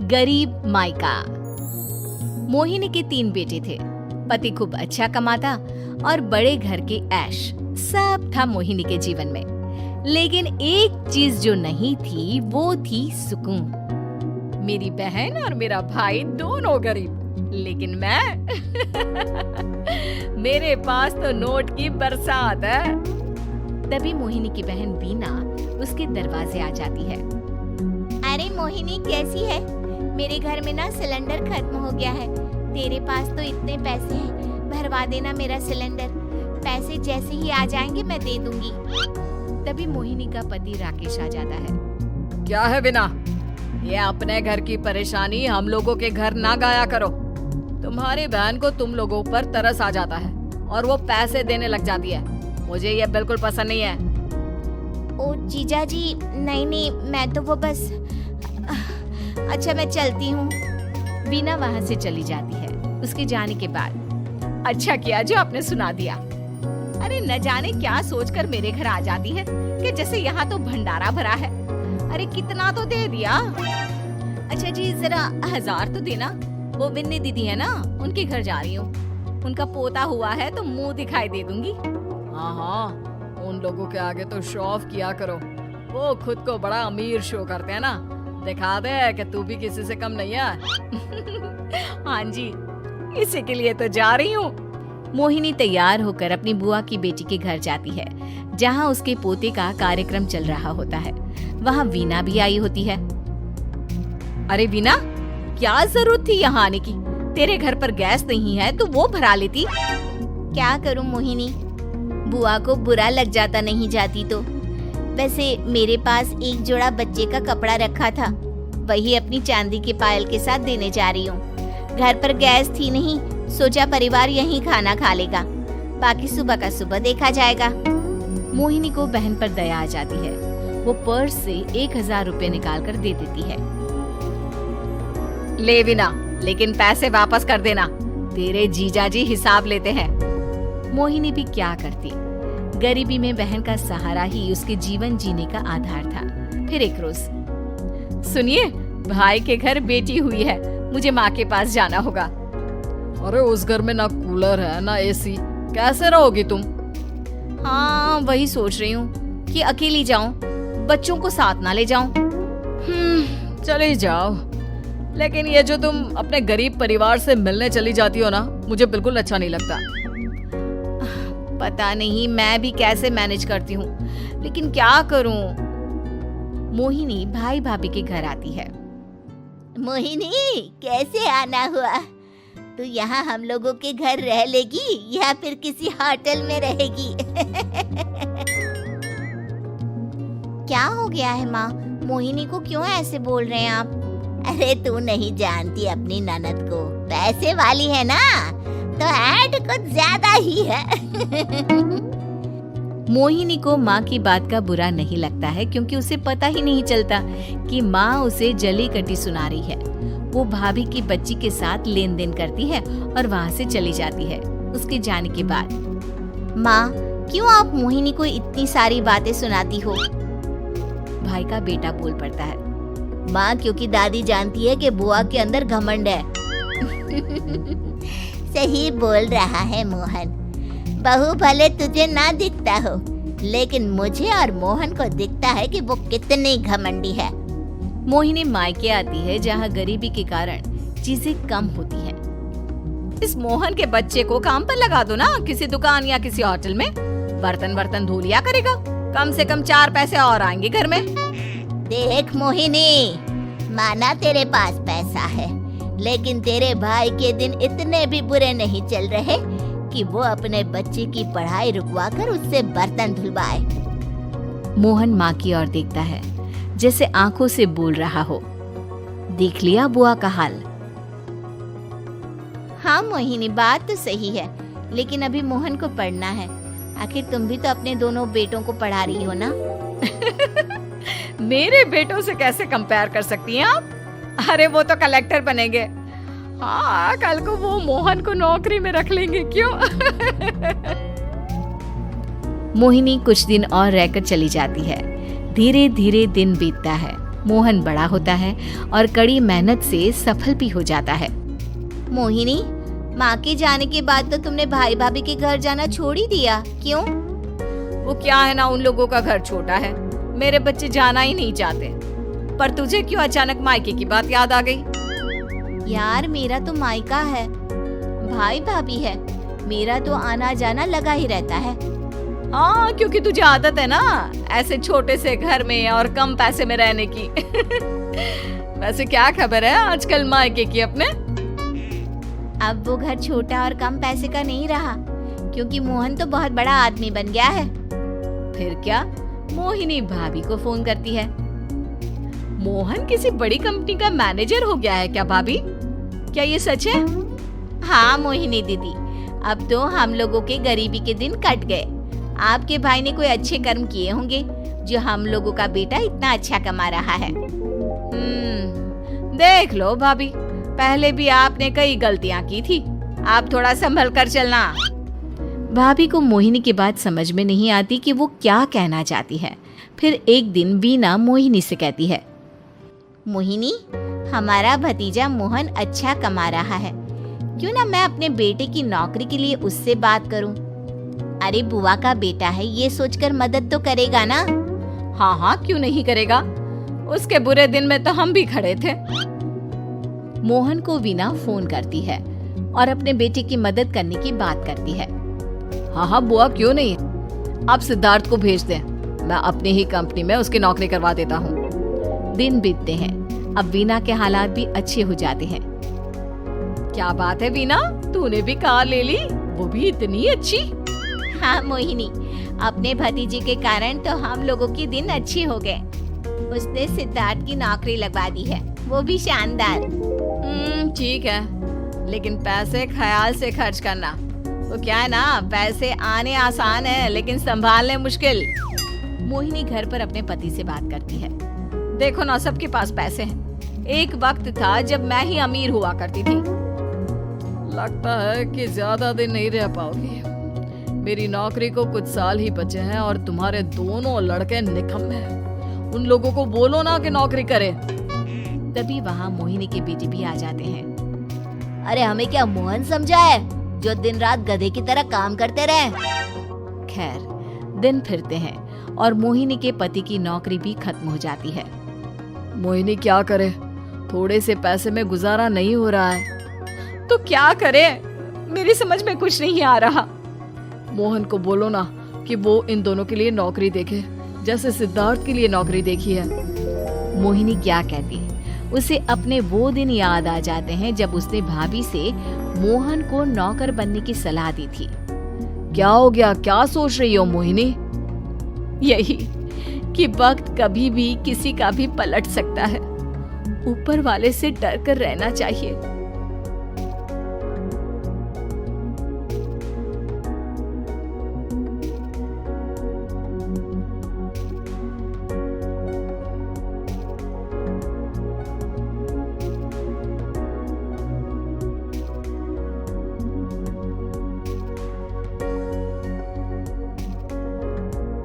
गरीब मायका। मोहिनी के 3 बेटे थे। पति खूब अच्छा कमाता और बड़े घर के ऐश सब था मोहिनी के जीवन में। लेकिन एक चीज जो नहीं थी वो थी सुकून। मेरी बहन और मेरा भाई दोनों गरीब, लेकिन मैं मेरे पास तो नोट की बरसात है। तभी मोहिनी की बहन बीना उसके दरवाजे आ जाती है। अरे मोहिनी, कैसी है? मेरे घर में ना सिलेंडर खत्म हो गया है। तेरे पास तो इतने पैसे हैं, भरवा देना मेरा सिलेंडर। पैसे जैसे ही आ जाएंगे मैं दे दूंगी। तभी मोहिनी का पति राकेश आ जाता है। क्या है बिना, ये अपने घर की परेशानी हम लोगों के घर ना गाया करो। तुम्हारी बहन को तुम लोगों पर तरस आ जाता है और वो पैसे देने लग जाती है। मुझे ये बिल्कुल पसंद नहीं है। ओ जीजा जी, नहीं, मैं तो वो बस अच्छा, मैं चलती हूँ। बीना वहाँ से चली जाती है। उसके जाने के बाद अच्छा किया जो आपने सुना दिया। अरे न जाने क्या सोचकर मेरे घर आ जाती है कि जैसे यहाँ तो भंडारा भरा है। अरे कितना तो दे दिया। अच्छा जी, जरा 1000 तो देना। वो बिन्नी दीदी है ना, उनके घर जा रही हूँ। उनका पोता हुआ है तो मुंह दिखाई दे दूंगी। हाँ, उन लोगों के आगे तो शो ऑफ किया करो। वो खुद को बड़ा अमीर शो करते हैं ना, दिखा दे कि तू भी किसी से कम नहीं है। हाँ जी, इसी के लिए तो जा रही हूँ। मोहिनी तैयार होकर अपनी बुआ की बेटी के घर जाती है, जहाँ उसके पोते का कार्यक्रम चल रहा होता है। वहाँ वीना भी आई होती है। अरे वीना, क्या जरूरत थी यहाँ आने की? तेरे घर पर गैस नहीं है तो वो भरा लेती। क्या करूँ मोहिनी, बुआ को बुरा लग जाता नहीं जाती तो। वैसे मेरे पास एक जोड़ा बच्चे का कपड़ा रखा था, वही अपनी चांदी के पायल के साथ देने जा रही हूँ। घर पर गैस थी नहीं, सोचा परिवार यहीं खाना खा लेगा, बाकी सुबह का सुबह देखा जाएगा। मोहिनी को बहन पर दया आ जाती है। वो पर्स से 1000 रुपए निकाल कर दे देती है। ले बिना, लेकिन पैसे वापस कर देना, तेरे जीजाजी हिसाब लेते हैं। मोहिनी भी क्या करती, गरीबी में बहन का सहारा ही उसके जीवन जीने का आधार था। फिर एक रोज, सुनिए, भाई के घर बेटी हुई है, मुझे माँ के पास जाना होगा। अरे उस घर में ना कूलर है ना एसी, कैसे रहोगी तुम? हाँ, वही सोच रही हूँ कि अकेली जाऊं, बच्चों को साथ ना ले जाऊं। चली जाओ, लेकिन ये जो तुम अपने गरीब परिवार से मिलने चली जाती हो ना, मुझे बिल्कुल अच्छा नहीं लगता। पता नहीं मैं भी कैसे मैनेज करती हूँ, लेकिन क्या करूँ। मोहिनी भाई भाभी के घर आती है। मोहिनी, कैसे आना हुआ? तू यहाँ हम लोगों के घर रह लेगी या फिर किसी होटल में रहेगी? क्या हो गया है माँ? मोहिनी को क्यों ऐसे बोल रहे हैं आप? अरे तू नहीं जानती अपनी ननद को, पैसे वाली है ना, तो ऐड कुछ ज्यादा ही है। मोहिनी को माँ की बात का बुरा नहीं लगता है, क्योंकि उसे पता ही नहीं चलता कि माँ उसे जली कटी सुना रही है। वो भाभी की बच्ची के साथ लेन देन करती है और वहाँ से चली जाती है। उसके जाने के बाद, माँ, क्यों आप मोहिनी को इतनी सारी बातें सुनाती हो? भाई का बेटा बोल पड़ता है। माँ, क्योंकि दादी जानती है कि बुआ के अंदर घमंड है। सही बोल रहा है मोहन। बहू भले तुझे ना दिखता हो, लेकिन मुझे और मोहन को दिखता है कि वो कितनी घमंडी है। मोहिनी मायके आती है, जहाँ गरीबी के कारण चीजें कम होती हैं। इस मोहन के बच्चे को काम पर लगा दो ना, किसी दुकान या किसी होटल में। बर्तन धो लिया करेगा, कम से कम 4 पैसे और आएंगे घर में। देख मोहिनी, माना तेरे पास पैसा है, लेकिन तेरे भाई के दिन इतने भी बुरे नहीं चल रहे कि वो अपने बच्चे की पढ़ाई रुकवाकर उससे बर्तन धुलवाए। मोहन माँ की ओर देखता है, जैसे आंखों से बोल रहा हो, देख लिया बुआ का हाल। हाँ मोहिनी, बात तो सही है, लेकिन अभी मोहन को पढ़ना है। आखिर तुम भी तो अपने दोनों बेटों को पढ़ा रही हो ना। मेरे बेटों से कैसे कंपेयर कर सकती हैं आप? अरे वो तो कलेक्टर बनेंगे। हाँ, कल को वो मोहन को नौकरी में रख लेंगे, क्यों? मोहिनी कुछ दिन और रहकर चली जाती है। धीरे धीरे दिन बीतता है। मोहन बड़ा होता है और कड़ी मेहनत से सफल भी हो जाता है। मोहिनी, माँ के जाने के बाद तो तुमने भाई भाभी के घर जाना छोड़ ही दिया, क्यों? वो क्या है ना, उन लोगों का घर छोटा है, मेरे बच्चे जाना ही नहीं चाहते। पर तुझे क्यों अचानक मायके की बात याद आ गई? यार, मेरा तो मायका है, भाई भाभी है, मेरा तो आना जाना लगा ही रहता है। हाँ, क्योंकि तुझे आदत है ना ऐसे छोटे से घर में और कम पैसे में रहने की। वैसे क्या खबर है आजकल मायके की अपने? अब वो घर छोटा और कम पैसे का नहीं रहा, क्योंकि मोहन तो बहुत बड़ा आदमी बन गया है। फिर क्या? मोहिनी भाभी को फोन करती है। मोहन किसी बड़ी कंपनी का मैनेजर हो गया है क्या भाभी? क्या ये सच है? हाँ मोहिनी दीदी, अब तो हम लोगों के गरीबी के दिन कट गए। आपके भाई ने कोई अच्छे कर्म किए होंगे, जो हम लोगों का बेटा इतना अच्छा कमा रहा है। देख लो भाभी, पहले भी आपने कई गलतियां की थी, आप थोड़ा संभल कर चलना। भाभी को मोहिनी की बात समझ में नहीं आती कि वो क्या कहना चाहती है। फिर एक दिन वीना मोहिनी से कहती है, मोहिनी, हमारा भतीजा मोहन अच्छा कमा रहा है, क्यों ना मैं अपने बेटे की नौकरी के लिए उससे बात करूं? अरे बुआ का बेटा है, ये सोचकर मदद तो करेगा ना? हाँ हाँ, क्यों नहीं करेगा, उसके बुरे दिन में तो हम भी खड़े थे। मोहन को वीना फोन करती है और अपने बेटे की मदद करने की बात करती है। हाँ हाँ बुआ, क्यों नहीं, आप सिद्धार्थ को भेज दें, मैं अपनी ही कंपनी में उसकी नौकरी करवा देता हूँ। दिन बीतते हैं, अब वीना के हालात भी अच्छे हो जाते हैं। क्या बात है वीना, तूने भी कार ले ली, वो भी इतनी अच्छी। हाँ मोहिनी, अपने भतीजे के कारण तो हम लोगों के दिन अच्छे हो गए। उसने सिद्धार्थ की नौकरी लगवा दी है, वो भी शानदार। ठीक है, लेकिन पैसे ख्याल से खर्च करना। वो क्या है ना, पैसे आने आसान है लेकिन संभालने मुश्किल। मोहिनी घर पर अपने पति से बात करती है। देखो ना, सबके पास पैसे हैं। एक वक्त था जब मैं ही अमीर हुआ करती थी। लगता है कि ज्यादा दिन नहीं रह पाओगी। मेरी नौकरी को कुछ साल ही बचे हैं और तुम्हारे दोनों लड़के निकम्मे हैं। उन लोगों को बोलो ना कि नौकरी करे। तभी वहाँ मोहिनी के बेटे भी आ जाते हैं। अरे हमें क्या मोहन समझा है, जो दिन रात गधे की तरह काम करते रहे? खैर, दिन फिरते हैं और मोहिनी के पति की नौकरी भी खत्म हो जाती है। मोहिनी क्या करे, थोड़े से पैसे में गुजारा नहीं हो रहा है। तो क्या करे, मेरी समझ में कुछ नहीं आ रहा। मोहन को बोलो ना कि वो इन दोनों के लिए नौकरी देखे, जैसे सिद्धार्थ के लिए नौकरी देखी है। मोहिनी क्या कहती है, उसे अपने वो दिन याद आ जाते हैं जब उसने भाभी से मोहन को नौकर बनने की सलाह दी थी। क्या हो गया, क्या सोच रही हो मोहिनी? यही कि वक्त कभी भी किसी का भी पलट सकता है। ऊपर वाले से डर कर रहना चाहिए।